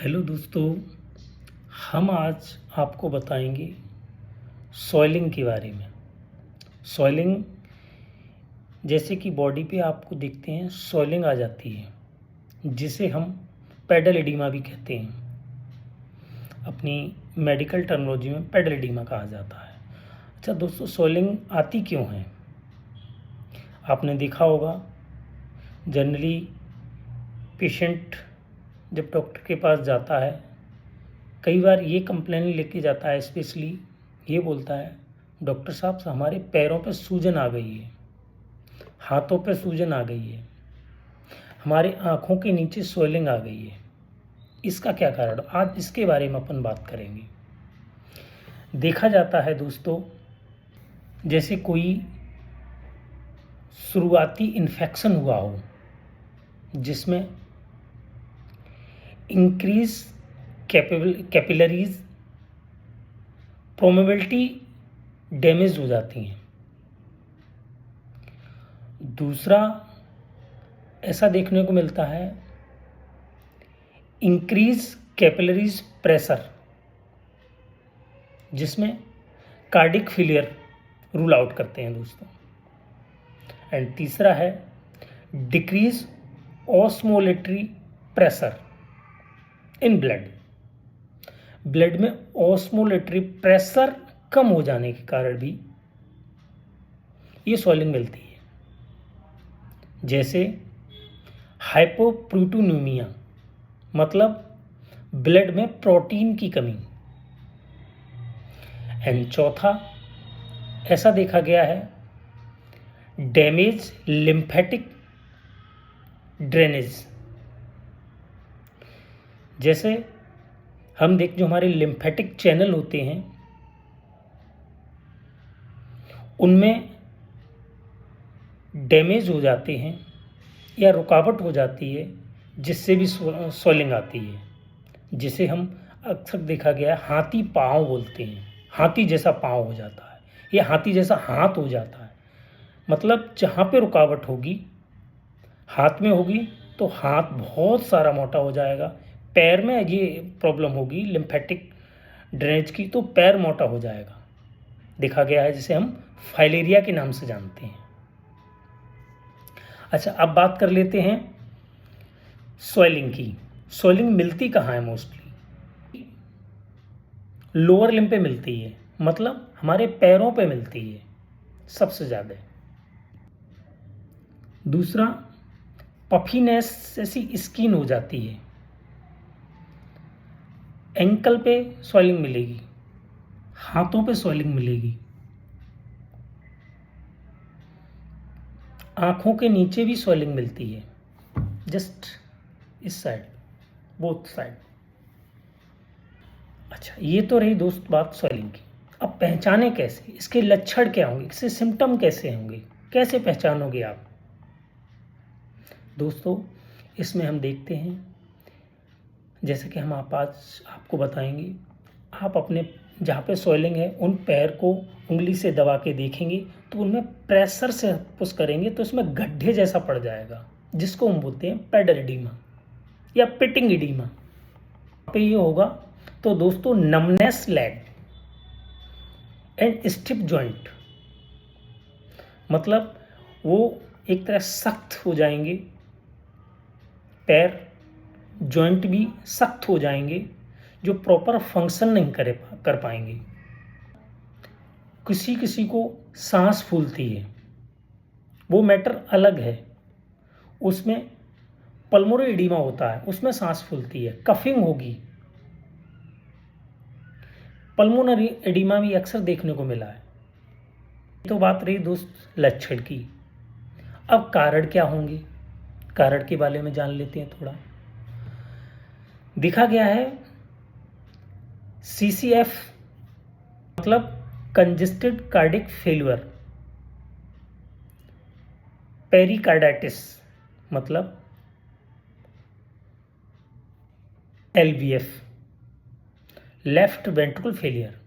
Hello दोस्तों, हम आज आपको बताएंगे सॉइलिंग के बारे में। सॉइलिंग जैसे कि बॉडी पे आपको देखते हैं सॉइलिंग आ जाती है, जिसे हम पेडल एडिमा भी कहते हैं। अपनी मेडिकल टर्मिनोलॉजी में पेडल एडिमा कहा जाता है। अच्छा दोस्तों, सॉइलिंग आती क्यों है? आपने देखा होगा जनरली पेशेंट जब डॉक्टर के पास जाता है, कई बार ये कंप्लेन लेके जाता है, स्पेशली ये बोलता है डॉक्टर साहब हमारे पैरों पे सूजन आ गई है, हाथों पे सूजन आ गई है, हमारे आँखों के नीचे स्वेलिंग आ गई है। इसका क्या कारण? आज इसके बारे में अपन बात करेंगे। देखा जाता है दोस्तों, जैसे कोई शुरुआती इन्फेक्शन हुआ हो जिसमें इंक्रीज कैपिलरीज प्रोमेबिलिटी डैमेज हो जाती हैं। दूसरा ऐसा देखने को मिलता है इंक्रीज कैपिलरीज प्रेशर, जिसमें कार्डिक फेलियर रूल आउट करते हैं दोस्तों। एंड तीसरा है डिक्रीज ऑस्मोलेटरी प्रेशर इन ब्लड में ऑस्मोलेटरी प्रेशर कम हो जाने के कारण भी ये स्वेलिंग मिलती है। जैसे हाइपोप्रोटीनेमिया, मतलब ब्लड में प्रोटीन की कमी। एंड चौथा ऐसा देखा गया है डैमेज लिम्फेटिक ड्रेनेज। जैसे हम जो हमारे लिम्फेटिक चैनल होते हैं उनमें डैमेज हो जाते हैं या रुकावट हो जाती है, जिससे भी स्वेलिंग आती है, जिसे हम अक्सर देखा गया है हाथी पाँव बोलते हैं। हाथी जैसा पाँव हो जाता है या हाथी जैसा हाथ हो जाता है। मतलब जहाँ पे रुकावट होगी हाथ में होगी तो हाथ बहुत सारा मोटा हो जाएगा। पैर में ये प्रॉब्लम होगी लिम्फेटिक ड्रेनेज की, तो पैर मोटा हो जाएगा। देखा गया है, जिसे हम फाइलेरिया के नाम से जानते हैं। अच्छा, अब बात कर लेते हैं स्वेलिंग की। स्वेलिंग मिलती कहाँ है? मोस्टली लोअर लिम्ब पे मिलती है, मतलब हमारे पैरों पे मिलती है सबसे ज़्यादा। दूसरा पफीनेस जैसी स्किन हो जाती है, एंकल पे स्वेलिंग मिलेगी, हाथों पे स्वेलिंग मिलेगी, आँखों के नीचे भी स्वेलिंग मिलती है, जस्ट इस साइड, बोथ साइड। अच्छा, ये तो रही दोस्त बात स्वेलिंग की। अब पहचाने कैसे? इसके लक्षण क्या होंगे? इसके सिम्टम कैसे होंगे? कैसे पहचानोगे आप? दोस्तों, इसमें हम देखते हैं, जैसे कि हम आज आपको बताएंगे, आप अपने जहाँ पे स्वेलिंग है उन पैर को उंगली से दबा के देखेंगे तो उनमें प्रेशर से पुश करेंगे तो उसमें गड्ढे जैसा पड़ जाएगा, जिसको हम बोलते हैं पेडल एडिमा या पिटिंग एडिमा। पे ये होगा तो दोस्तों numbness leg and stiff joint, मतलब वो एक तरह सख्त हो जाएंगे, पैर जॉइंट भी सख्त हो जाएंगे, जो प्रॉपर फंक्शन नहीं कर पाएंगे। किसी किसी को सांस फूलती है, वो मैटर अलग है। उसमें पल्मोनरी एडिमा होता है, उसमें सांस फूलती है, कफिंग होगी। पल्मोनरी एडिमा भी अक्सर देखने को मिला है। तो बात रही दोस्त लक्षण की। अब कारण क्या होंगे? कारण के बारे में जान लेते हैं थोड़ा। देखा गया है CCF मतलब कंजेस्टेड कार्डिक फेल्यूर, पेरिकार्डाइटिस मतलब LVF, लेफ्ट वेंट्रिकल फेलियर।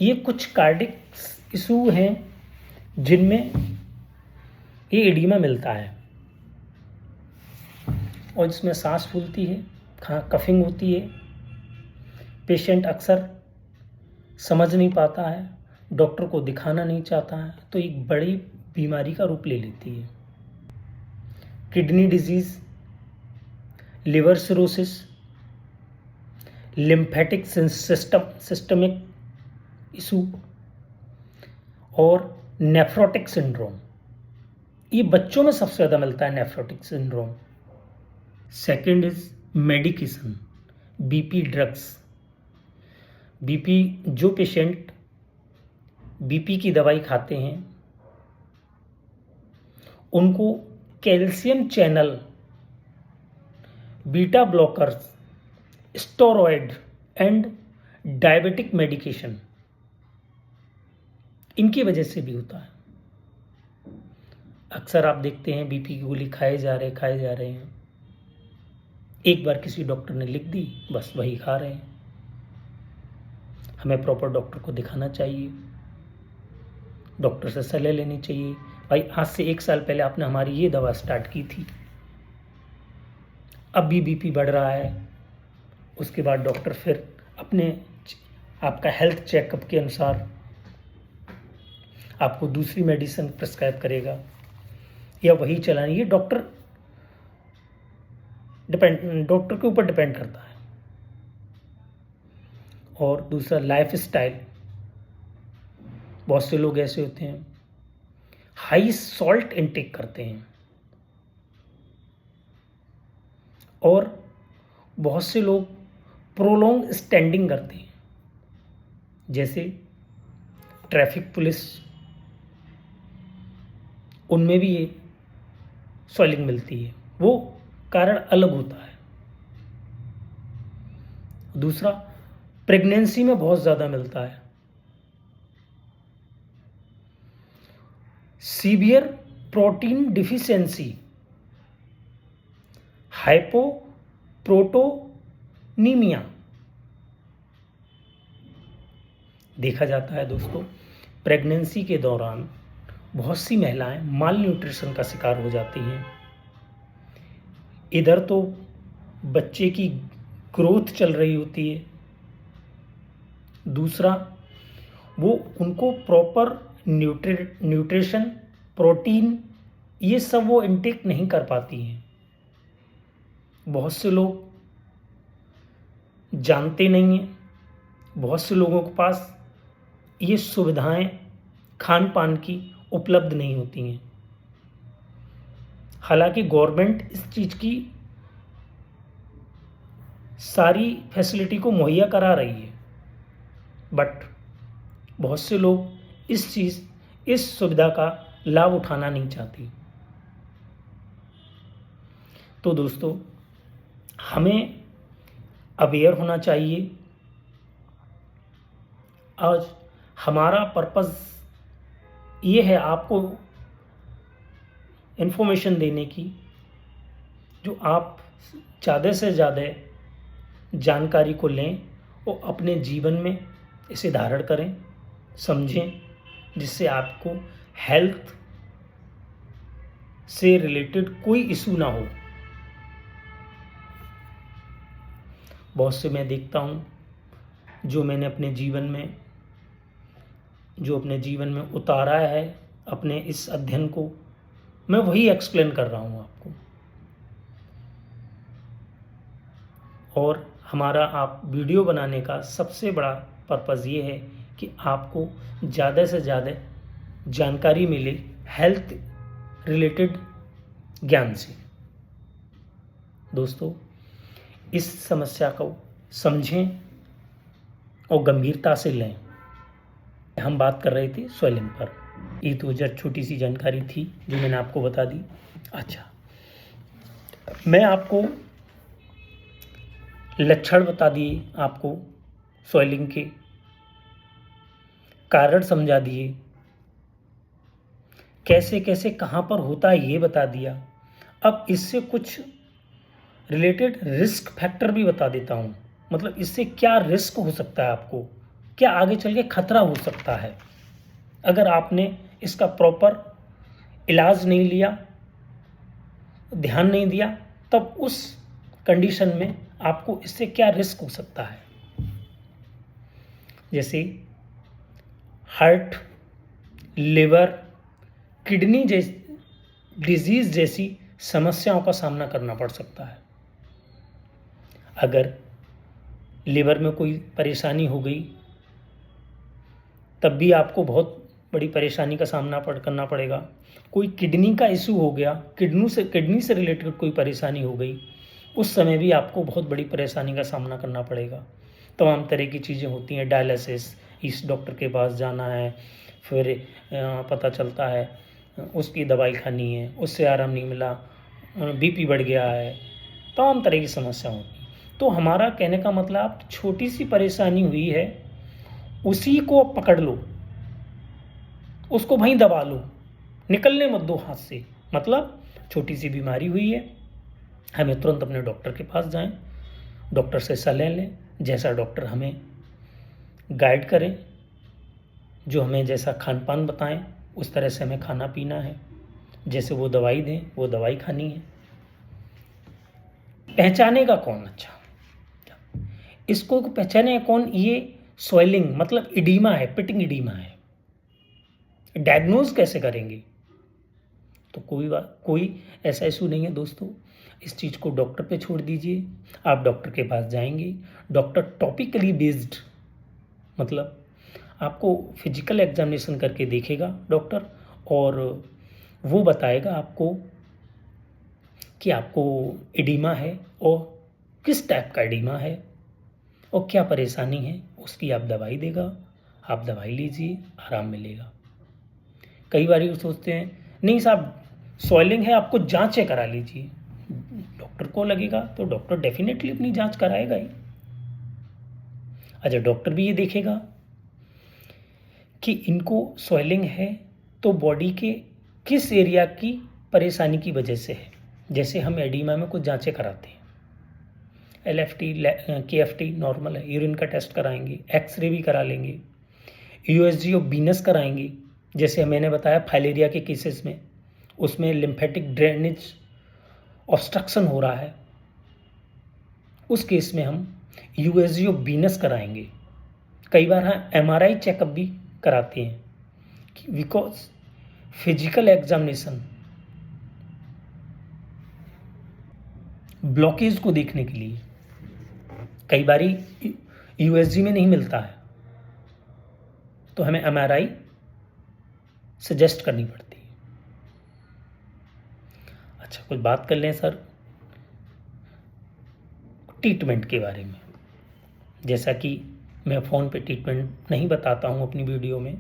ये कुछ कार्डिक इशू हैं जिनमें ये एडिमा मिलता है और जिसमें सांस फूलती है, कफिंग होती है, पेशेंट अक्सर समझ नहीं पाता है, डॉक्टर को दिखाना नहीं चाहता है, तो एक बड़ी बीमारी का रूप ले लेती है। Kidney disease, liver cirrhosis, lymphatic systemic issue और नेफ्रोटिक सिंड्रोम, ये बच्चों में सबसे ज़्यादा मिलता है nephrotic syndrome. Second is medication, BP drugs. BP, जो पेशेंट बीपी की दवाई खाते हैं उनको calcium channel, beta blockers, steroid and diabetic medication, इनकी वजह से भी होता है। अक्सर आप देखते हैं बीपी की गोली खाए जा रहे हैं, एक बार किसी डॉक्टर ने लिख दी, बस वही खा रहे हैं। हमें प्रॉपर डॉक्टर को दिखाना चाहिए, डॉक्टर से सलाह लेनी चाहिए। भाई आज से 1 साल पहले आपने हमारी ये दवा स्टार्ट की थी, अब भी बीपी बढ़ रहा है। उसके बाद डॉक्टर फिर आपका हेल्थ चेकअप के अनुसार आपको दूसरी मेडिसिन प्रिस्क्राइब करेगा या वही चलानी। ये डॉक्टर के ऊपर डिपेंड करता है। और दूसरा लाइफ स्टाइल, बहुत से लोग ऐसे होते हैं हाई सॉल्ट इंटेक करते हैं, और बहुत से लोग प्रोलॉन्ग स्टैंडिंग करते हैं, जैसे ट्रैफिक पुलिस, उनमें भी ये स्वेलिंग मिलती है, वो कारण अलग होता है। दूसरा, प्रेगनेंसी में बहुत ज़्यादा मिलता है। सीवियर प्रोटीन डिफिशियंसी, हाइपोप्रोटोनीमिया देखा जाता है। दोस्तों, प्रेगनेंसी के दौरान बहुत सी महिलाएं माल न्यूट्रिशन का शिकार हो जाती हैं। इधर तो बच्चे की ग्रोथ चल रही होती है, दूसरा वो उनको प्रॉपर न्यूट्रिशन, प्रोटीन, ये सब वो इनटेक नहीं कर पाती हैं। बहुत से लोग जानते नहीं हैं, बहुत से लोगों के पास ये सुविधाएं खान पान की उपलब्ध नहीं होती हैं। हालांकि गवर्नमेंट इस चीज़ की सारी फैसिलिटी को मुहैया करा रही है, बट बहुत से लोग इस सुविधा का लाभ उठाना नहीं चाहती। तो दोस्तों, हमें अवेयर होना चाहिए। आज हमारा पर्पस ये है आपको इन्फॉर्मेशन देने की, जो आप ज़्यादा से ज़्यादा जानकारी को लें और अपने जीवन में इसे धारण करें, समझें, जिससे आपको हेल्थ से रिलेटेड कोई इशू ना हो। बहुत से मैं देखता हूँ जो मैंने अपने जीवन में उतारा है, अपने इस अध्ययन को, मैं वही एक्सप्लेन कर रहा हूँ आपको। और हमारा आप वीडियो बनाने का सबसे बड़ा पर्पज़ ये है कि आपको ज़्यादा से ज़्यादा जानकारी मिले हेल्थ रिलेटेड ज्ञान से। दोस्तों, इस समस्या को समझें और गंभीरता से लें। हम बात कर रहे थे स्वेलिंग पर। ये तो जब छोटी सी जानकारी थी जो मैंने आपको बता दी। अच्छा, मैं आपको लक्षण बता दिए, आपको स्वेलिंग के कारण समझा दिए, कैसे कैसे कहाँ पर होता है ये बता दिया। अब इससे कुछ रिलेटेड रिस्क फैक्टर भी बता देता हूँ, मतलब इससे क्या रिस्क हो सकता है, आपको क्या आगे चल के खतरा हो सकता है अगर आपने इसका प्रॉपर इलाज नहीं लिया, ध्यान नहीं दिया, तब उस कंडीशन में आपको इससे क्या रिस्क हो सकता है। जैसे हार्ट, लिवर, किडनी जैसी डिजीज जैसी समस्याओं का सामना करना पड़ सकता है। अगर लिवर में कोई परेशानी हो गई तब भी आपको बहुत बड़ी परेशानी का सामना करना पड़ेगा। कोई किडनी का इशू हो गया, किडनी से रिलेटेड कोई परेशानी हो गई, उस समय भी आपको बहुत बड़ी परेशानी का सामना करना पड़ेगा। तमाम तरह की चीज़ें होती हैं, डायलिसिस, इस डॉक्टर के पास जाना है, फिर पता चलता है उसकी दवाई खानी है, उससे आराम नहीं मिला, बीपी बढ़ गया है, तमाम तरह की समस्या होती है। तो हमारा कहने का मतलब, आप छोटी सी परेशानी हुई है उसी को पकड़ लो, उसको वहीं दबा लो, निकलने मत दो हाथ से। मतलब छोटी सी बीमारी हुई है, हमें तुरंत अपने डॉक्टर के पास जाएं, डॉक्टर से सलाह लें, जैसा डॉक्टर हमें गाइड करें, जो हमें जैसा खान पान बताएं उस तरह से हमें खाना पीना है, जैसे वो दवाई दें वो दवाई खानी है। पहचानेगा कौन? अच्छा, इसको पहचाने कौन? ये स्वेलिंग मतलब इडीमा है, पिटिंग इडीमा है। डायग्नोज कैसे करेंगे? तो कोई ऐसा इशू नहीं है दोस्तों, इस चीज़ को डॉक्टर पे छोड़ दीजिए। आप डॉक्टर के पास जाएंगे, डॉक्टर टॉपिकली बेस्ड, मतलब आपको फिजिकल एग्जामिनेशन करके देखेगा डॉक्टर, और वो बताएगा आपको कि आपको एडिमा है और किस टाइप का एडिमा है और क्या परेशानी है, उसकी आप दवाई देगा, आप दवाई लीजिए, आराम मिलेगा। कई बार ये सोचते हैं नहीं साहब सॉइलिंग है, आपको जांचें करा लीजिए। डॉक्टर को लगेगा तो डॉक्टर डेफिनेटली अपनी जांच कराएगा ही। अच्छा, डॉक्टर भी ये देखेगा कि इनको सॉइलिंग है तो बॉडी के किस एरिया की परेशानी की वजह से है। जैसे हम एडिमा में कुछ जांचें कराते हैं, LFT KFT नॉर्मल है, यूरिन का टेस्ट कराएंगे, एक्सरे भी करा लेंगे, USG ऑफ वीनस कराएंगे। जैसे मैंने बताया फाइलेरिया के केसेस में, उसमें लिम्फेटिक ड्रेनेज ऑब्स्ट्रक्शन हो रहा है, उस केस में हम USG ऑफ वीनस कराएंगे। कई बार हम MRI चेकअप भी कराते हैं, बिकॉज फिजिकल एग्जामिनेशन ब्लॉकेज को देखने के लिए कई बारी USG में नहीं मिलता है, तो हमें MRI सजेस्ट करनी पड़ती है। अच्छा, कुछ बात कर लें सर ट्रीटमेंट के बारे में। जैसा कि मैं फ़ोन पे ट्रीटमेंट नहीं बताता हूँ अपनी वीडियो में,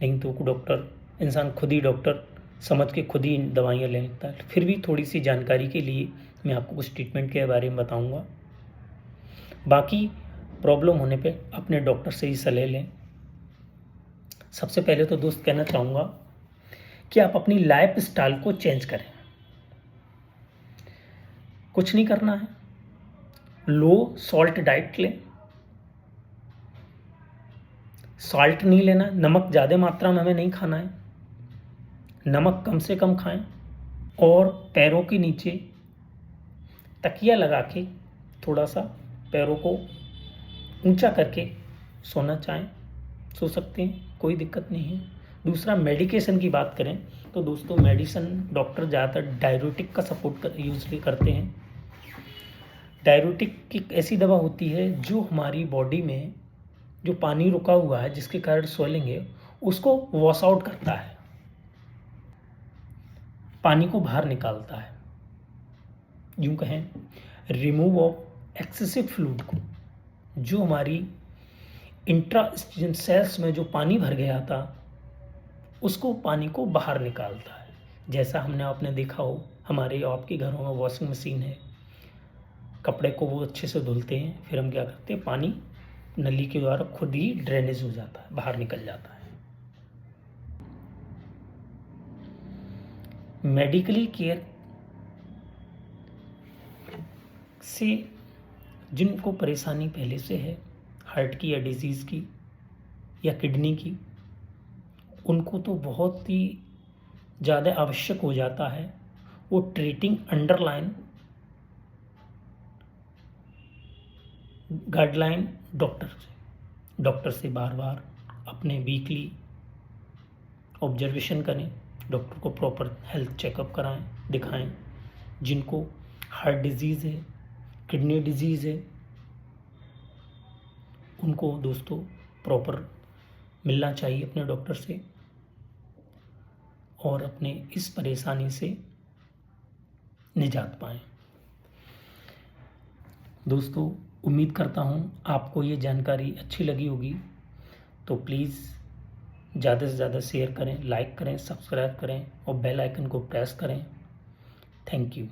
नहीं तो डॉक्टर इंसान खुद ही डॉक्टर समझ के खुद ही दवाइयाँ ले लेता है। फिर भी थोड़ी सी जानकारी के लिए मैं आपको कुछ ट्रीटमेंट के बारे में बताऊंगा। बाकी प्रॉब्लम होने पे अपने डॉक्टर से ही सलाह लें। सबसे पहले तो दोस्त कहना चाहूँगा कि आप अपनी लाइफ स्टाइल को चेंज करें। कुछ नहीं करना है, लो सॉल्ट डाइट लें, सॉल्ट नहीं लेना, नमक ज़्यादा मात्रा में हमें नहीं खाना है, नमक कम से कम खाएं, और पैरों के नीचे तकिया लगा के थोड़ा सा पैरों को ऊंचा करके सोना चाहें सो सकते हैं, कोई दिक्कत नहीं है। दूसरा, मेडिकेशन की बात करें तो दोस्तों मेडिसिन डॉक्टर ज़्यादातर डाययूरेटिक का सपोर्ट यूज़ करते हैं। डाययूरेटिक की ऐसी दवा होती है जो हमारी बॉडी में जो पानी रुका हुआ है जिसके कारण स्वेलिंग है उसको वॉश आउट करता है, पानी को बाहर निकालता है, यूँ कहें रिमूव ऑफ एक्सेसिव फ्लूइड को, जो हमारी इंट्रास्टिशियल सेल्स में जो पानी भर गया था उसको पानी को बाहर निकालता है। जैसा आपने देखा हो हमारे आपके घरों में वॉशिंग मशीन है, कपड़े को वो अच्छे से धुलते हैं, फिर हम क्या करते हैं पानी नली के द्वारा खुद ही ड्रेनेज हो जाता है, बाहर निकल जाता है। मेडिकली केयर से जिनको परेशानी पहले से है हार्ट की या डिजीज़ की या किडनी की, उनको तो बहुत ही ज़्यादा आवश्यक हो जाता है वो ट्रीटिंग अंडरलाइन गाइडलाइन डॉक्टर से बार बार अपने वीकली ऑब्जर्वेशन करें, डॉक्टर को प्रॉपर हेल्थ चेकअप कराएं, दिखाएं। जिनको हार्ट डिजीज़ है, किडनी डिजीज़ है, उनको दोस्तों प्रॉपर मिलना चाहिए अपने डॉक्टर से और अपने इस परेशानी से निजात पाएं। दोस्तों उम्मीद करता हूँ आपको ये जानकारी अच्छी लगी होगी, तो प्लीज़ ज़्यादा से ज़्यादा शेयर करें, लाइक करें, सब्सक्राइब करें और बेल आइकन को प्रेस करें। Thank you.